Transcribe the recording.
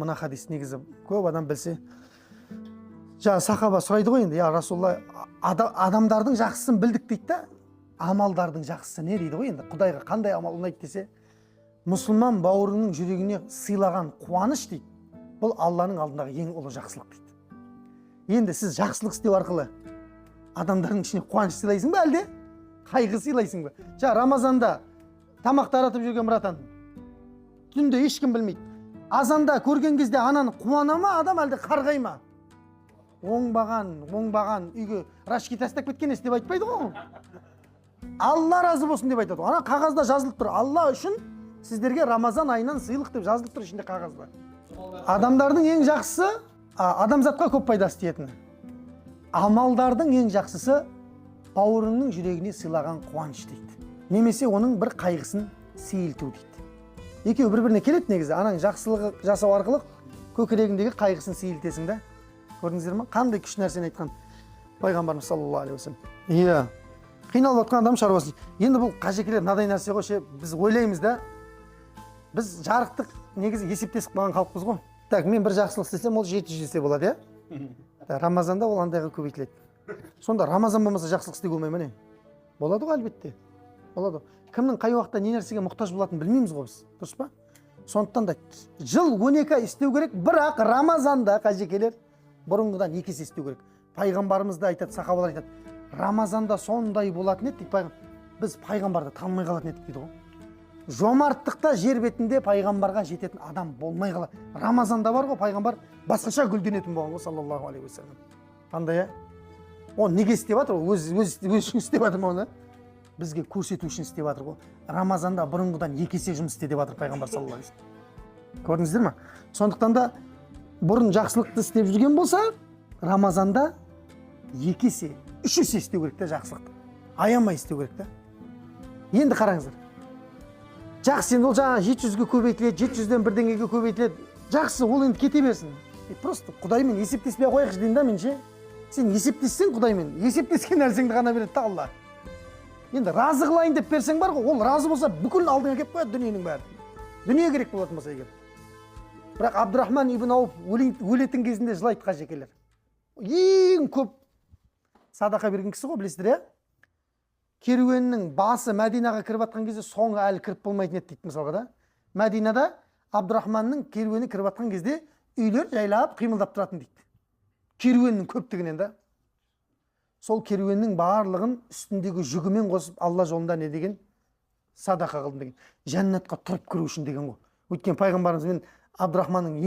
мына хадис негізі көп адам білсе. Жаңа сахаба сұрайды ғой енді, я Расулалла, адамдардың жақсысын білдік дейді да, амалдардың жақсысы не дейді ғой енді, Құдайға қандай амал ұнайды десе, мұсылман бауырыңның жүрегіне сыйлаған қуаныш дейді. Бұл Алланың алдындағы ең ұлы жақсылық дейді. Енді сіз жақсылық істеу арқылы адамдардың ішіне қуаныш сыйлайсың ба әлде? Қайғы сыйлайсың ба? Жаңа Рамазанда тамақ таратып жүрген братан, түнде ешкім білмейді. Азанда көрген кезде ананы қуана ма адам әлде қарғай ма? Оңбаған үйге рашки тастап кеткен деп айтпайды ғой. Алла разы болсын деп айтады. Ана қағазда жазылып тұр. Алла үшін сіздерге Рамазан айынан сыйлық деп жазылып тұр ішінде қағазда. Адамдардың ең жақсысы адамзатқа көп пайдасы тиетіні. Амалдардың ең жақсысы бауырыңның жүрегіне сыйлаған қуаныш дейді. Немесе оның бір қайғысын сейілту дейді. Екеуі бір-біріне келеді негізі. Анаң жақсылығы жасау арқылы көкірегіндегі қайғысын сейілтесің да. Көрдіңіздер ме? Қандай күш нәрсені айтқан пайғамбарымыз саллаллаху алейхи уассалам. Иә. Қиналып жатқан адам шаруасы. Енді бұл қажекелер мынадай нәрсе ғой, біз ойлаймыз да. Біз жарықтық негізі есептесіп қалған халықпыз ғой. Так, мен бір жақсылық істесем, ол 700 десе болады, иә? Рамазанда ол андайға көбейтіледі. Сонда Рамазан болмаса жақсылық істеуге болмай ма не? Болады ғой әлбетте. Болады. Кімнің қай уақытта не нәрсеге мұқтаж болатынын білмейміз ғой біз. Дұрыс па? Сондықтан да жыл 12 ай істеу керек, бірақ Рамазанда қажекелер бұрынғыдан 2 есе істеу керек. Пайғамбарымыз да айтады, сахабалар айтады. Рамазанда сондай болатын еді дейді, біз пайғамбарды танымай қалатын едік дейді ғой. Жомарттықта жер бетінде пайғамбарға жететін адам болмай қалады. Рамазанда бар ғой, пайғамбар басқаша гүлденетін болған ғой, саллаллаху алейхи уассалам. Қандай, оны неге істеп жатыр? Өз үшін істеп жатыр ма оны? Бізге көрсету үшін істеп жатыр ғой. Рамазанда бұрынғыдан 2 есе жұмыс істе деп жатыр пайғамбар саллаллаху алейхи уассалам. Көрдіңіздер ме? Сондықтан да бұрын жақсылықты істеп жүрген болса, Рамазанда 2 есе, 3 есе істеу керек те жақсылықты. Аямай істеу керек те. Енді қараңыздар. Жақсы, енді ол жаңа 700-ге көбейтіледі, 700-ден бірдеңеге көбейтіледі. Жақсы, ол енді кете берсін. Просто Құдаймен есептеспей қояқшы дейін да мен ше. Сен есептессең Құдаймен, есептескен нәрсеңді ғана береді та Алла. Енді разы қылайын деп берсең бар ғой, ол разы болса бүкіл алдыңа келіп қояды дүниенің бәрі. Дүние керек болатын болса егер. Бірақ Абдурахман ибн Ауф өлетін кезінде жылайды қажекелер. Ең көп садақа берген кісі ғой, білесіздер, иә? Керуеннің басы Мәдинаға кіріп жатқан кезде соңы әлі кіріп болмайтын еді дейді мысалға да. Мәдинада Абдурахманның керуені кіріп жатқан кезде үйлер жайлап қимылдап тұратын дейді. Керуеннің көптігінен да. Сол керуеннің барлығын үстіндегі жүгімен қосып Алла жолында не деген? Садақа қылдым деген. Жәннатқа тұрып кіру үшін деген ғой. Өйткені пайғамбарымыз мен Абдурахманның